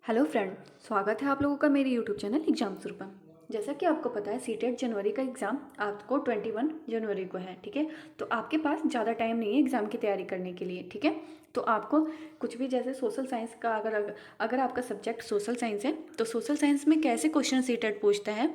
Hello friend, स्वागत है आप लोगों का मेरे यूट्यूब चैनल एग्जाम पर। जैसा कि आपको पता है सीटेट जनवरी का एग्ज़ाम आपको 21 जनवरी को है। ठीक है, तो आपके पास ज़्यादा टाइम नहीं है एग्ज़ाम की तैयारी करने के लिए। ठीक है, तो आपको कुछ भी जैसे सोशल साइंस का अगर आपका सब्जेक्ट सोशल साइंस है तो सोशल साइंस में कैसे क्वेश्चन सीटेट पूछता है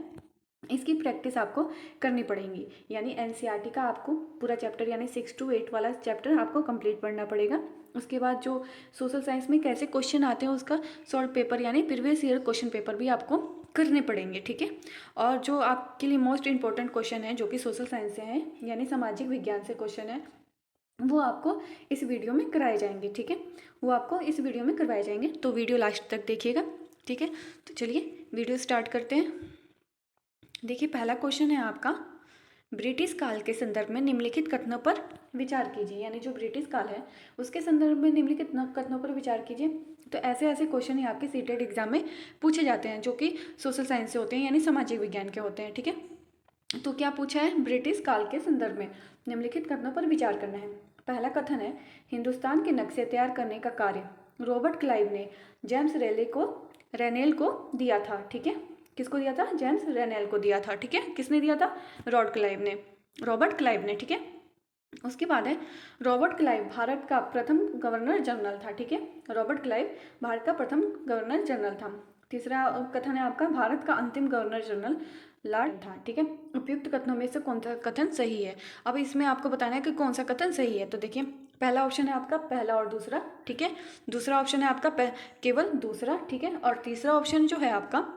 इसकी प्रैक्टिस आपको करनी पड़ेगी। यानी एनसीईआरटी का आपको पूरा चैप्टर यानी 6 to 8 वाला चैप्टर आपको कंप्लीट पढ़ना पड़ेगा। उसके बाद जो सोशल साइंस में कैसे क्वेश्चन आते हैं उसका सॉल्व पेपर यानी प्रीवियस ईयर क्वेश्चन पेपर भी आपको करने पड़ेंगे। ठीक है, और जो आपके लिए मोस्ट इंपॉर्टेंट क्वेश्चन है जो कि सोशल साइंस से हैं यानी सामाजिक विज्ञान से क्वेश्चन है वो आपको इस वीडियो में कराए जाएंगे। ठीक है, वो आपको इस वीडियो में करवाए जाएंगे, तो वीडियो लास्ट तक देखिएगा। ठीक है, तो चलिए वीडियो स्टार्ट करते हैं। देखिए पहला क्वेश्चन है आपका, ब्रिटिश काल के संदर्भ में निम्नलिखित कथनों पर विचार कीजिए। यानी जो ब्रिटिश काल है उसके संदर्भ में निम्नलिखित कथनों पर विचार कीजिए। तो ऐसे ऐसे क्वेश्चन ही आपके सीटेट एग्जाम में पूछे जाते हैं जो कि सोशल साइंस से होते हैं यानी सामाजिक विज्ञान के होते हैं। ठीक है, तो क्या पूछा है, ब्रिटिश काल के संदर्भ में निम्नलिखित कथनों पर विचार करना है। पहला कथन है, हिंदुस्तान के नक्शे तैयार करने का कार्य रॉबर्ट क्लाइव ने जेम्स रेनेल को दिया था। ठीक है, किसको दिया था, जेम्स रेनेल को दिया था। ठीक है, किसने दिया था, रॉबर्ट क्लाइव ने। ठीक है, उसके बाद है, रॉबर्ट क्लाइव भारत का प्रथम गवर्नर जनरल था। ठीक है, रॉबर्ट क्लाइव भारत का प्रथम गवर्नर जनरल था। तीसरा कथन है आपका, भारत का अंतिम गवर्नर जनरल लॉर्ड था। ठीक है, उपयुक्त कथनों में से कौन सा कथन सही है। अब इसमें आपको बताना है कि कौन सा कथन सही है। तो देखिए पहला ऑप्शन है आपका पहला और दूसरा। ठीक है, दूसरा ऑप्शन है आपका केवल दूसरा। ठीक है, और तीसरा ऑप्शन जो है आपका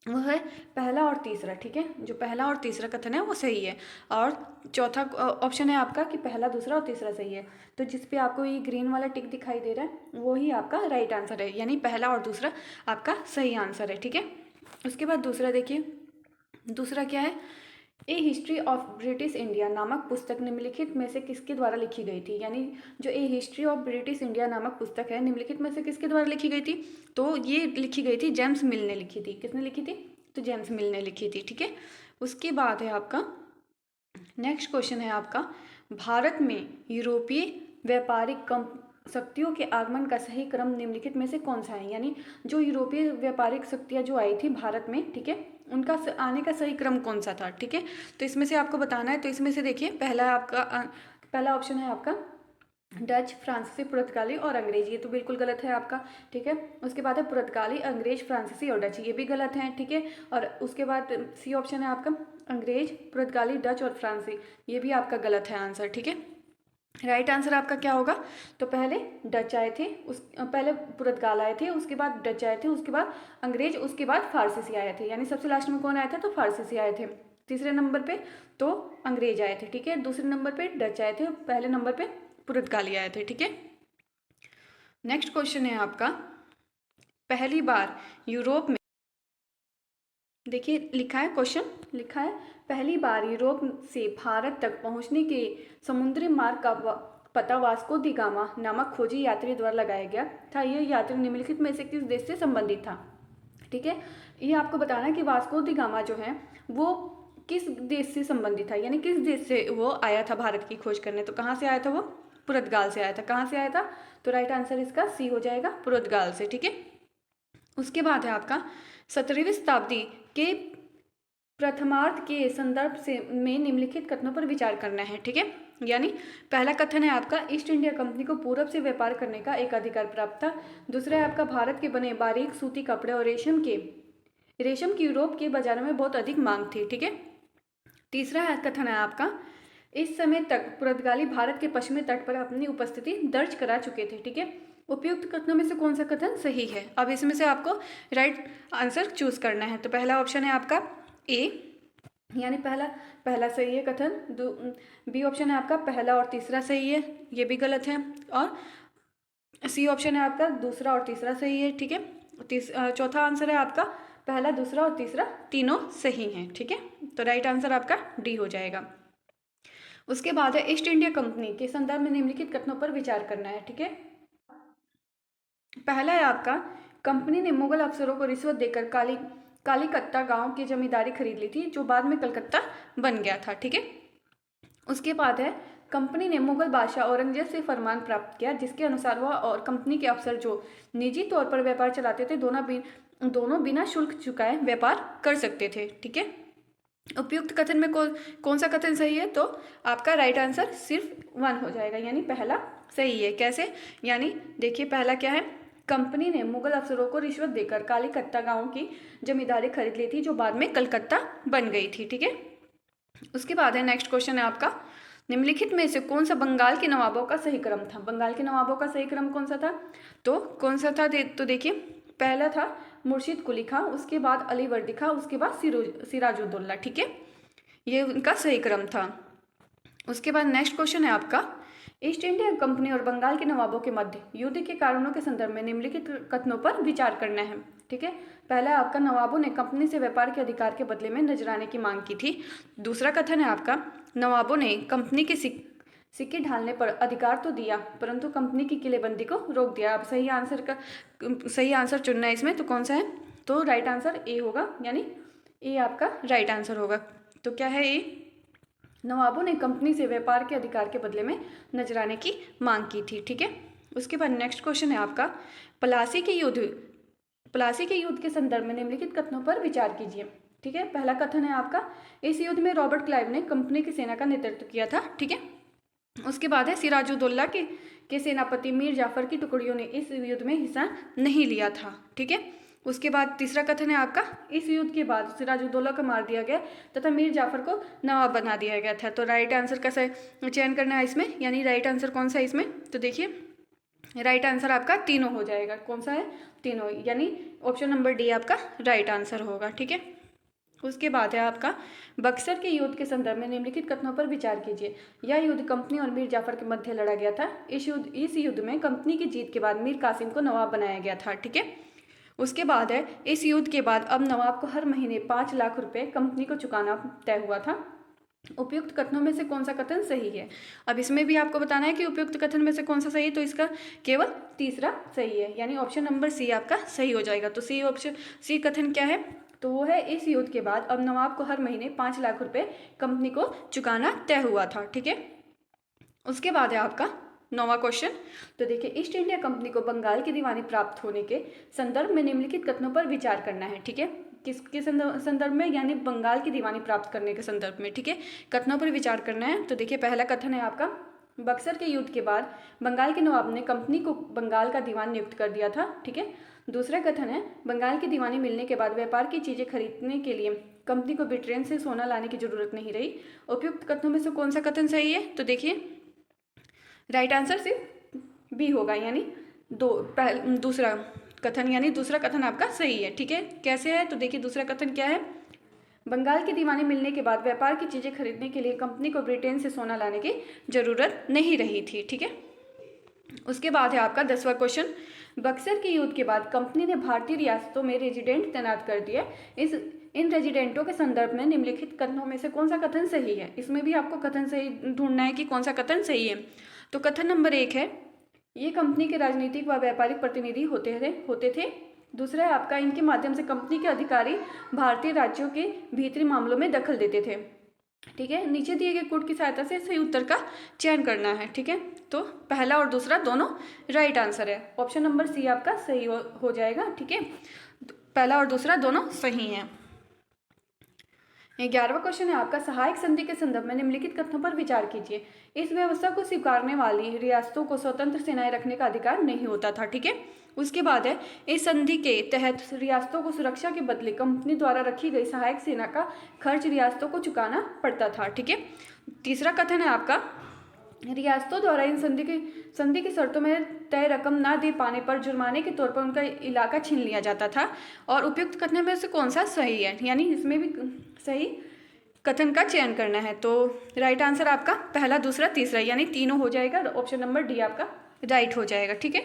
वो है पहला और तीसरा। ठीक है, जो पहला और तीसरा कथन है वो सही है, और चौथा ऑप्शन है आपका कि पहला दूसरा और तीसरा सही है। तो जिस पे आपको ये ग्रीन वाला टिक दिखाई दे रहा है वो ही आपका राइट आंसर है, यानी पहला और दूसरा आपका सही आंसर है। ठीक है, उसके बाद दूसरा देखिए, दूसरा क्या है, ए हिस्ट्री ऑफ ब्रिटिश इंडिया नामक पुस्तक निम्नलिखित में से किसके द्वारा लिखी गई थी। यानी जो ए हिस्ट्री ऑफ ब्रिटिश इंडिया नामक पुस्तक है निम्नलिखित में से किसके द्वारा लिखी गई थी, तो ये लिखी गई थी जेम्स मिल ने लिखी थी। किसने लिखी थी, तो जेम्स मिल ने लिखी थी। ठीक है, उसके बाद है आपका नेक्स्ट क्वेश्चन है आपका, भारत में यूरोपीय व्यापारिक शक्तियों के आगमन का सही क्रम निम्नलिखित में से कौन सा है। यानी जो यूरोपीय व्यापारिक शक्तियां जो आई थी भारत में, ठीक है, उनका आने का सही क्रम कौन सा था। ठीक है, तो इसमें से आपको बताना है। तो इसमें से देखिए पहला ऑप्शन है आपका डच, फ्रांसीसी, पुर्तगाली और अंग्रेजी। ये तो बिल्कुल गलत है आपका। ठीक है, उसके बाद है पुर्तगाली, अंग्रेज, फ्रांसीसी और डच, ये भी गलत है। ठीक है, और उसके बाद सी ऑप्शन है आपका अंग्रेज, पुर्तगाली, डच और फ्रांसी, ये भी आपका गलत है आंसर। ठीक है, राइट आंसर आपका क्या होगा, तो पहले डच आए थे, पहले पुर्तगाल आए थे, उसके बाद डच आए थे, उसके बाद अंग्रेज, उसके बाद फारसीसी आए थे। यानी सबसे लास्ट में कौन आया था, तो फारसीसी आए थे। तीसरे नंबर पे तो अंग्रेज आए थे। ठीक है, दूसरे नंबर पे डच आए थे, पहले नंबर पे पुर्तगाली आए थे। ठीक है, नेक्स्ट क्वेश्चन है आपका, पहली बार यूरोप में, देखिए लिखा है क्वेश्चन, लिखा है पहली बार यूरोप से भारत तक पहुंचने के समुद्री मार्ग का पता वास्को दी गामा नामक खोजी यात्री द्वारा लगाया गया था। यह यात्री निम्नलिखित में से किस देश से संबंधित था। ठीक है, ये आपको बताना है कि वास्को दी गामा जो है वो किस देश से संबंधित था, यानी किस देश से वो आया था भारत की खोज करने। तो कहाँ से आया था वो, पुर्तगाल से आया था। कहाँ से आया था, तो राइट आंसर इसका सी हो जाएगा, पुर्तगाल से। ठीक है, उसके बाद है आपका 17वीं शताब्दी के प्रथमार्ध के संदर्भ से में निम्नलिखित कथनों पर विचार करना है। ठीक है, यानी पहला कथन है आपका ईस्ट इंडिया कंपनी को पूरब से व्यापार करने का एक अधिकार प्राप्त था। दूसरा है आपका भारत के बने बारीक सूती कपड़े और रेशम की यूरोप के बाजारों में बहुत अधिक मांग थी। ठीक है, तीसरा है कथन है आपका इस समय तक पुर्तगाली भारत के पश्चिमी तट पर अपनी उपस्थिति दर्ज करा चुके थे। ठीक है, उपयुक्त कथनों में से कौन सा कथन सही है। अब इसमें से आपको राइट आंसर चूज करना है। तो पहला ऑप्शन है आपका ए, यानी पहला पहला सही है कथन। बी ऑप्शन है आपका पहला और तीसरा सही है, ये भी गलत है। और सी ऑप्शन है आपका दूसरा और तीसरा सही है। ठीक है, चौथा आंसर है आपका पहला, दूसरा और तीसरा तीनों सही हैं। ठीक है, तो राइट आंसर आपका डी हो जाएगा। उसके बाद है ईस्ट इंडिया कंपनी के संदर्भ में निम्नलिखित कथनों पर विचार करना है। ठीक है, पहला है आपका कंपनी ने मुगल अफसरों को रिश्वत देकर कालीकत्ता गांव की जमींदारी खरीद ली थी जो बाद में कलकत्ता बन गया था। ठीक है, उसके बाद है कंपनी ने मुगल बादशाह औरंगजेब से फरमान प्राप्त किया जिसके अनुसार वह और कंपनी के अफसर जो निजी तौर पर व्यापार चलाते थे दोनों बिना शुल्क चुकाए व्यापार कर सकते थे। ठीक है, उपयुक्त कथन में कौन सा कथन सही है? तो आपका राइट आंसर सिर्फ 1 हो जाएगा, यानी पहला सही है। कैसे? यानी देखिए पहला क्या है, कंपनी ने मुगल अफसरों को रिश्वत देकर कालीकट्टा गांव की जमींदारी खरीद ली थी जो बाद में कलकत्ता बन गई थी। ठीक है, उसके बाद है नेक्स्ट क्वेश्चन है आपका, निम्नलिखित में से कौन सा बंगाल के नवाबों का सही क्रम था? बंगाल के नवाबों का सही क्रम कौन सा था? तो कौन सा था? तो देखिए पहला था मुर्शिद कुली खां, उसके बाद अलीवर्दी खां, उसके बाद सिराजुद्दौला। ठीक है, ये उनका सही क्रम था। उसके बाद नेक्स्ट क्वेश्चन है आपका, ईस्ट इंडिया कंपनी और बंगाल के नवाबों के मध्य युद्ध के कारणों के संदर्भ में निम्नलिखित कथनों पर विचार करना है। ठीक है, पहला है आपका, नवाबों ने कंपनी से व्यापार के अधिकार के बदले में नजराने की मांग की थी। दूसरा कथन है आपका, नवाबों ने कंपनी के सिक्के ढालने पर अधिकार तो दिया परंतु कंपनी की किलेबंदी को रोक दिया। अब सही आंसर चुनना है इसमें, तो कौन सा है? तो राइट आंसर ए होगा, यानी ए आपका राइट आंसर होगा। तो क्या है ए? नवाबों ने कंपनी से व्यापार के अधिकार के बदले में नजराने की मांग की थी। ठीक है, उसके बाद नेक्स्ट क्वेश्चन है आपका, प्लासी के युद्ध के संदर्भ में निम्नलिखित कथनों पर विचार कीजिए। ठीक है, पहला कथन है आपका, इस युद्ध में रॉबर्ट क्लाइव ने कंपनी की सेना का नेतृत्व किया था। ठीक है, उसके बाद है सिराजुद्दौला के सेनापति मीर जाफर की टुकड़ियों ने इस युद्ध में हिस्सा नहीं लिया था। ठीक है, उसके बाद तीसरा कथन है आपका, इस युद्ध के बाद सिराजुद्दौला को मार दिया गया तथा मीर जाफर को नवाब बना दिया गया था। तो राइट आंसर का चयन करना है इसमें, यानी राइट आंसर कौन सा है इसमें? तो देखिए राइट आंसर आपका तीनों हो जाएगा। कौन सा है? तीनों, यानी ऑप्शन नंबर डी आपका राइट आंसर होगा। ठीक है, उसके बाद है आपका, बक्सर के युद्ध के संदर्भ में निम्नलिखित कथनों पर विचार कीजिए। यह युद्ध कंपनी और मीर जाफर के मध्य लड़ा गया था। इस युद्ध में कंपनी की जीत के बाद मीर कासिम को नवाब बनाया गया था। ठीक है, उसके बाद है, इस युद्ध के बाद अब नवाब को हर महीने 5 लाख रुपए कंपनी को चुकाना तय हुआ था। उपयुक्त कथनों में से कौन सा कथन सही है? अब इसमें भी आपको बताना है कि उपयुक्त कथन में से कौन सा सही है, तो इसका केवल तीसरा सही है, यानी ऑप्शन नंबर सी आपका सही हो जाएगा। तो सी कथन क्या है? तो वो है, इस युद्ध के बाद अब नवाब को हर महीने 5 लाख रुपए कंपनी को चुकाना तय हुआ था। ठीक है, उसके बाद है आपका 9वां क्वेश्चन। तो देखिए, ईस्ट इंडिया कंपनी को बंगाल की दीवानी प्राप्त होने के संदर्भ में निम्नलिखित कथनों पर विचार करना है। ठीक है, किसके संदर्भ में? यानी बंगाल की दीवानी प्राप्त करने के संदर्भ में। ठीक है, कथनों पर विचार करना है। तो देखिए पहला कथन है आपका, बक्सर के युद्ध के बाद बंगाल के नवाब ने कंपनी को बंगाल का दीवान नियुक्त कर दिया था। ठीक है, दूसरा कथन है, बंगाल की दीवानी मिलने के बाद व्यापार की चीजें खरीदने के लिए कंपनी को ब्रिटेन से सोना लाने की जरूरत नहीं रही। उपयुक्त कथनों में से कौन सा कथन सही है? तो देखिए राइट आंसर सिर्फ बी होगा, यानी दूसरा कथन, यानी दूसरा कथन आपका सही है। ठीक है, कैसे है? तो देखिए दूसरा कथन क्या है, बंगाल की दीवानी मिलने के बाद व्यापार की चीजें खरीदने के लिए कंपनी को ब्रिटेन से सोना लाने की जरूरत नहीं रही थी। ठीक है, उसके बाद है आपका 10वां क्वेश्चन, बक्सर के युद्ध के बाद कंपनी ने भारतीय रियासतों में रेजिडेंट तैनात कर दिए। इन रेजिडेंटों के संदर्भ में निम्नलिखित कथनों में से कौन सा कथन सही है? इसमें भी आपको कथन सही ढूंढना है कि कौन सा कथन सही है। तो कथन नंबर 1 है, ये कंपनी के राजनीतिक व व्यापारिक प्रतिनिधि होते थे। दूसरा है आपका, इनके माध्यम से कंपनी के अधिकारी भारतीय राज्यों के भीतरी मामलों में दखल देते थे। ठीक है, नीचे दिए गए कोड की सहायता से सही उत्तर का चयन करना है। ठीक है, तो पहला और दूसरा दोनों राइट आंसर है, ऑप्शन नंबर सी आपका सही हो जाएगा। ठीक है, पहला और दूसरा दोनों सही हैं। 11वां क्वेश्चन है आपका, सहायक संधि के संदर्भ में निम्नलिखित कथनों पर विचार कीजिए। इस व्यवस्था को स्वीकारने वाली रियासतों को स्वतंत्र सेनाएं रखने का अधिकार नहीं होता था। ठीक है, उसके बाद है, इस संधि के तहत रियासतों को सुरक्षा के बदले कंपनी द्वारा रखी गई सहायक सेना का खर्च रियासतों को चुकाना पड़ता था। ठीक है, तीसरा कथन है आपका, रियासतों द्वारा इन संधि की शर्तों में तय रकम ना दे पाने पर जुर्माने के तौर पर उनका इलाका छीन लिया जाता था। और उपयुक्त कथन में से कौन सा सही है, यानी इसमें भी सही कथन का चयन करना है। तो राइट आंसर आपका पहला, दूसरा, तीसरा, यानी तीनों हो जाएगा, ऑप्शन नंबर डी आपका राइट हो जाएगा। ठीक है,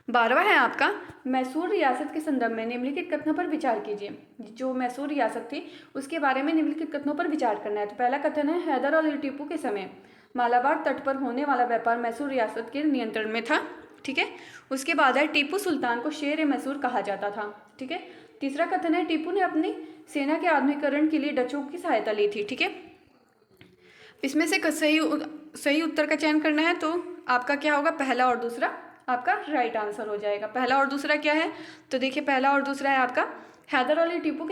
12वां है आपका, मैसूर रियासत के संदर्भ में निम्नलिखित कथनों पर विचार कीजिए। जो मैसूर रियासत थी उसके बारे में निम्नलिखित कथनों पर विचार करना है। तो पहला कथन है, हैदर और टीपू के समय मालाबार तट पर होने वाला व्यापार मैसूर रियासत के नियंत्रण में था। ठीक है, उसके बाद है, टीपू सुल्तान को शेर ए मैसूर कहा जाता था। ठीक है, तीसरा कथन है, टीपू ने अपनी सेना के आधुनिकीकरण के लिए डचों की सहायता ली थी। ठीक है, इसमें से सही उत्तर का चयन करना है, तो आपका क्या होगा, पहला और दूसरा आपका राइट आंसर हो जाएगा। पहला और दूसरा क्या है, तो देखिए पहला और दूसरा है आपका, हैदर अली टीपू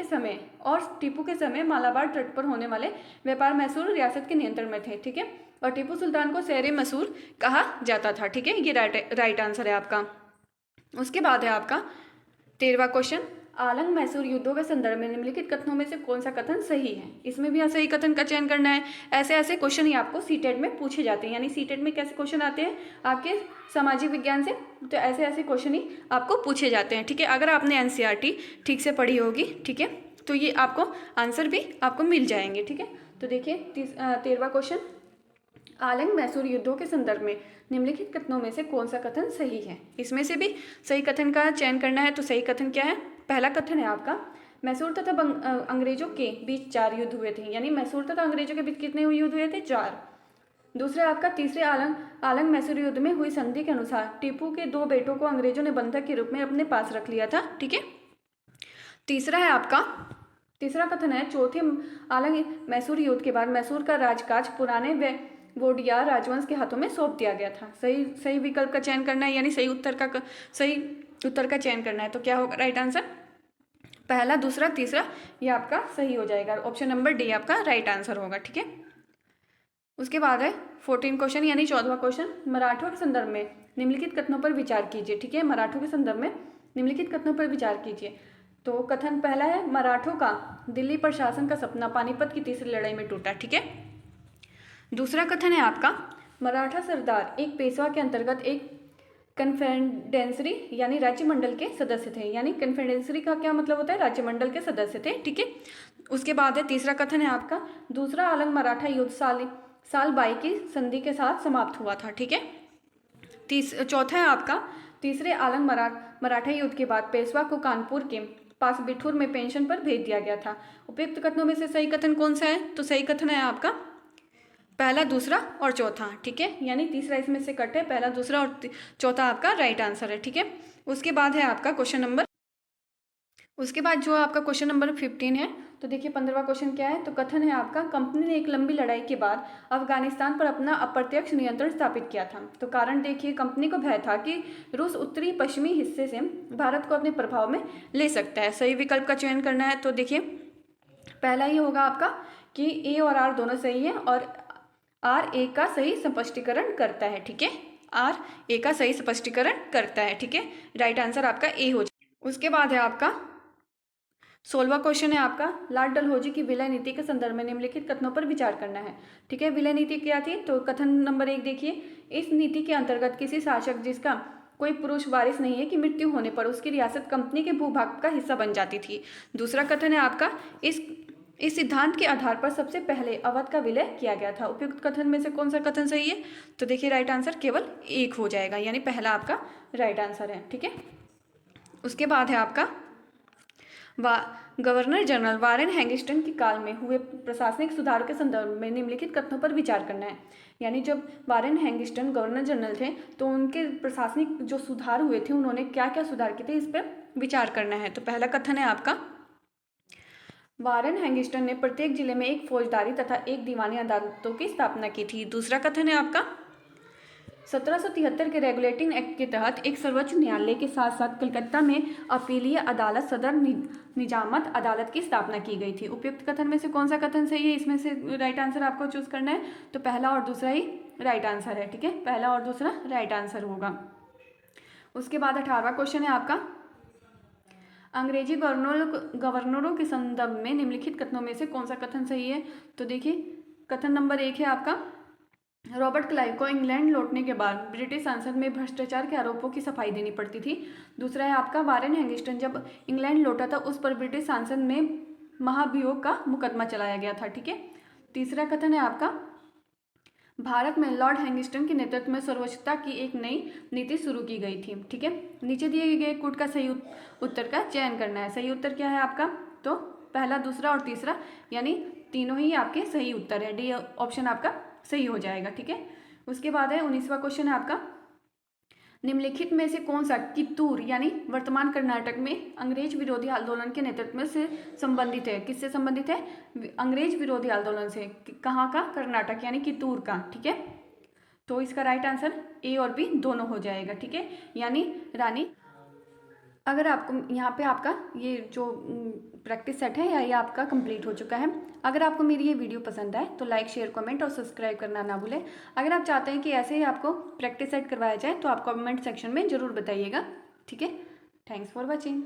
के समय मालाबार तट पर होने वाले व्यापार मैसूर रियासत के नियंत्रण में थे, ठीक है। और टीपू सुल्तान को शेर मैसूर कहा जाता था, ठीक है। ये राइट आंसर है आपका। उसके बाद है आपका 13वां क्वेश्चन, आलंग मैसूर युद्धों के संदर्भ में निम्नलिखित कथनों में से कौन सा कथन सही है। इसमें भी सही कथन का चयन करना है। ऐसे ऐसे क्वेश्चन ही आपको सीटेट में पूछे जाते हैं, यानी सीटेट में कैसे क्वेश्चन आते हैं आपके सामाजिक विज्ञान से, तो ऐसे ऐसे क्वेश्चन ही आपको पूछे जाते हैं, ठीक है। अगर आपने एनसीईआरटी ठीक से पढ़ी होगी, ठीक है, तो ये आपको आंसर भी आपको मिल जाएंगे, ठीक है। तो देखिए 13वां क्वेश्चन, आलंग मैसूर युद्धों के संदर्भ में निम्नलिखित कथनों में से कौन सा कथन सही है। इसमें से भी सही कथन का चयन करना है। तो सही कथन क्या है, पहला कथन है आपका, मैसूर तथा अंग्रेजों के बीच 4 युद्ध हुए थे, यानी मैसूर तथा अंग्रेजों के बीच कितने युद्ध हुए थे, 4। दूसरा आपका तीसरे आलंग मैसूर युद्ध में हुई संधि के अनुसार टीपू के 2 बेटों को अंग्रेजों ने बंधक के रूप में अपने पास रख लिया था, ठीक है। तीसरा है आपका, तीसरा कथन है, चौथे आलंग मैसूर युद्ध के बाद मैसूर का राजकाज पुराने वोडियार राजवंश के हाथों में सौंप दिया गया था। सही विकल्प का चयन करना है, यानी सही उत्तर का चयन करना है। तो क्या होगा राइट आंसर, पहला, दूसरा, तीसरा, ये आपका सही हो जाएगा। ऑप्शन नंबर डी आपका राइट आंसर होगा, ठीक है। उसके बाद है 14 क्वेश्चन, यानी 14वां क्वेश्चन, मराठों के संदर्भ में निम्नलिखित कथनों पर विचार कीजिए, ठीक है। मराठों के संदर्भ में निम्नलिखित कथनों पर विचार कीजिए। तो कथन पहला है, मराठों का दिल्ली प्रशासन का सपना पानीपत की तीसरी लड़ाई में टूटा, ठीक है। दूसरा कथन है आपका, मराठा सरदार एक पेशवा के अंतर्गत एक कन्फेडेंसरी यानी राज्यमंडल के सदस्य थे, यानी कन्फेडेंसरी का क्या मतलब होता है, राज्यमंडल के सदस्य थे, ठीक है। उसके बाद है तीसरा कथन है आपका, दूसरा आलंग मराठा युद्ध साल 22 की संधि के साथ समाप्त हुआ था, ठीक है। चौथा है आपका, तीसरे आलंग मराठा युद्ध के बाद पेशवा को कानपुर के पास बिठूर में पेंशन पर भेज दिया गया था। उपयुक्त कथनों में से सही कथन कौन सा है, तो सही कथन है आपका पहला, दूसरा और चौथा, ठीक है। यानी तीसरा इसमें से कट है, पहला, दूसरा और चौथा आपका राइट आंसर है, ठीक है। उसके बाद है आपका उसके बाद जो आपका क्वेश्चन नंबर 15 है। तो देखिए 15वां क्वेश्चन क्या है, तो कथन है आपका, कंपनी ने एक लंबी लड़ाई के बाद अफगानिस्तान पर अपना अप्रत्यक्ष नियंत्रण स्थापित किया था। तो कारण देखिए, कंपनी को भय था कि रूस उत्तरी पश्चिमी हिस्से से भारत को अपने प्रभाव में ले सकता है। सही विकल्प का चयन करना है। तो देखिए पहला ही होगा आपका कि ए और आर दोनों सही है, और आर ए का सही स्पष्टीकरण करता है, ठीक है। आर ए का सही स्पष्टीकरण करता है, ठीक है। राइट आंसर आपका ए हो जाए। उसके बाद है आपका 16वां क्वेश्चन है आपका, लॉर्ड डलहौजी की विलय नीति के संदर्भ में निम्नलिखित कथनों पर विचार करना है, ठीक है। विलय नीति क्या थी, तो कथन नंबर 1 देखिए, इस नीति के अंतर्गत किसी शासक जिसका कोई पुरुष वारिस नहीं है की मृत्यु होने पर उसकी रियासत कंपनी के भूभाग का हिस्सा बन जाती थी। दूसरा कथन है आपका, इस सिद्धांत के आधार पर सबसे पहले अवध का विलय किया गया था। उपयुक्त कथन में से कौन सा कथन सही है, तो देखिए राइट आंसर केवल 1 हो जाएगा, यानी पहला आपका राइट आंसर है, ठीक है। उसके बाद है आपका गवर्नर जनरल वारेन हैंगिस्टन के काल में हुए प्रशासनिक सुधार के संदर्भ में निम्नलिखित कथनों पर विचार करना है। यानी जब वारेन हैंगिस्टन गवर्नर जनरल थे, तो उनके प्रशासनिक जो सुधार हुए थे, उन्होंने क्या क्या सुधार किए थे, इस पर विचार करना है। तो पहला कथन है आपका, वारेन हैंगिस्टन ने प्रत्येक जिले में एक फौजदारी तथा एक दीवानी अदालतों की स्थापना की थी। दूसरा कथन है आपका, 1773 के रेगुलेटिंग एक्ट के तहत एक सर्वोच्च न्यायालय के साथ साथ कलकत्ता में अपीलीय अदालत सदर निजामत अदालत की स्थापना की गई थी। उपयुक्त कथन में से कौन सा कथन सही है, इसमें से राइट आंसर आपको चूज करना है। तो पहला और दूसरा ही राइट आंसर है, ठीक है। पहला और दूसरा राइट आंसर होगा। उसके बाद 18वां क्वेश्चन है आपका, अंग्रेजी गवर्नरों के संदर्भ में निम्नलिखित कथनों में से कौन सा कथन सही है। तो देखिए कथन नंबर 1 है आपका, रॉबर्ट क्लाइव को इंग्लैंड लौटने के बाद ब्रिटिश संसद में भ्रष्टाचार के आरोपों की सफाई देनी पड़ती थी। दूसरा है आपका, वारेन हैंगिस्टन जब इंग्लैंड लौटा था उस पर ब्रिटिश संसद में महाभियोग का मुकदमा चलाया गया था, ठीक है। तीसरा कथन है आपका, भारत में लॉर्ड हैंगिस्टन के नेतृत्व में सर्वोच्चता की एक नई नीति शुरू की गई थी, ठीक है। नीचे दिए गए कोड का सही उत्तर का चयन करना है। सही उत्तर क्या है आपका, तो पहला, दूसरा और तीसरा, यानी तीनों ही आपके सही उत्तर है। डी ऑप्शन आपका सही हो जाएगा, ठीक है। उसके बाद है 19वां क्वेश्चन है आपका, निम्नलिखित में से कौन सा कित्तूर यानी वर्तमान कर्नाटक में अंग्रेज विरोधी आंदोलन के नेतृत्व से संबंधित है? किससे संबंधित है? अंग्रेज विरोधी आंदोलन से। कहाँ का? कर्नाटक यानी कित्तूर का। ठीक है, तो इसका राइट आंसर ए और बी दोनों हो जाएगा। ठीक है, यानी रानी। अगर आपको यहाँ पे आपका ये जो प्रैक्टिस सेट है या ये आपका कंप्लीट हो चुका है। अगर आपको मेरी ये वीडियो पसंद आए तो लाइक, शेयर, कमेंट और सब्सक्राइब करना ना भूलें। अगर आप चाहते हैं कि ऐसे ही आपको प्रैक्टिस सेट करवाया जाए तो आप कमेंट सेक्शन में ज़रूर बताइएगा। ठीक है, थैंक्स फॉर वॉचिंग।